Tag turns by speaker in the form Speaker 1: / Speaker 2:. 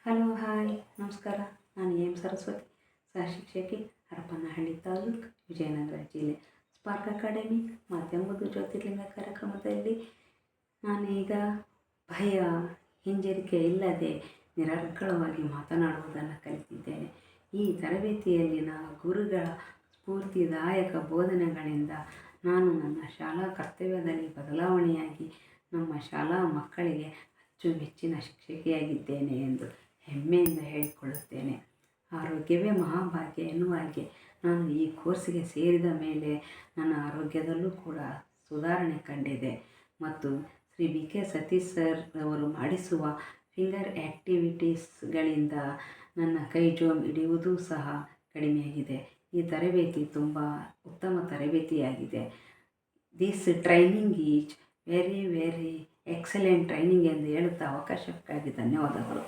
Speaker 1: Hello hi ನಮಸ್ಕಾರ. ನಾನು M Saraswati, ಸಹಶಿಕ್ಷಕಿ, Harapanahalli taluk, Vijayanagara ಜಿಲ್ಲೆ. ಸ್ಪಾರ್ಕ್ ಅಕಾಡೆಮಿ ಮಾಧ್ಯಮದ ಜ್ಯೋತಿರ್ಲಿಂಗ ಕಾರ್ಯಕ್ರಮದಲ್ಲಿ ನಾನೀಗ ಭಯ, ಹಿಂಜರಿಕೆ ಇಲ್ಲದೆ ನಿರರ್ಗಳವಾಗಿ ಮಾತನಾಡುವುದನ್ನು ಕಲಿತಿದ್ದೇನೆ. ಈ ತರಬೇತಿಯಲ್ಲಿನ ಗುರುಗಳ ಸ್ಫೂರ್ತಿದಾಯಕ ಬೋಧನೆಗಳಿಂದ ನಾನು ನನ್ನ ಶಾಲಾ ಕರ್ತವ್ಯದಲ್ಲಿ ಬದಲಾವಣೆಯಾಗಿ ನಮ್ಮ ಶಾಲಾ ಮಕ್ಕಳಿಗೆ ಅಚ್ಚುಮೆಚ್ಚಿನ ಶಿಕ್ಷಕಿಯಾಗಿದ್ದೇನೆ ಎಂದು ಹೆಮ್ಮೆಯಿಂದ ಹೇಳಿಕೊಳ್ಳುತ್ತೇನೆ. ಆರೋಗ್ಯವೇ ಮಹಾಭಾಗ್ಯ ಎನ್ನುವ ಹಾಗೆ ನಾನು ಈ ಕೋರ್ಸಿಗೆ ಸೇರಿದ ಮೇಲೆ ನನ್ನ ಆರೋಗ್ಯದಲ್ಲೂ ಕೂಡ ಸುಧಾರಣೆ ಕಂಡಿದೆ ಮತ್ತು Shri B K Satish sir ಅವರು ಮಾಡಿಸುವ ಫಿಂಗರ್ ಆ್ಯಕ್ಟಿವಿಟೀಸ್ಗಳಿಂದ ನನ್ನ ಕೈ ಜೋಮ್ ಹಿಡಿಯುವುದೂ ಸಹ ಕಡಿಮೆಯಾಗಿದೆ. ಈ ತರಬೇತಿ ತುಂಬ ಉತ್ತಮ ತರಬೇತಿಯಾಗಿದೆ. This training is very excellent training ಎಂದು ಹೇಳುತ್ತಾ ಅವಕಾಶಕ್ಕಾಗಿ ಧನ್ಯವಾದಗಳು.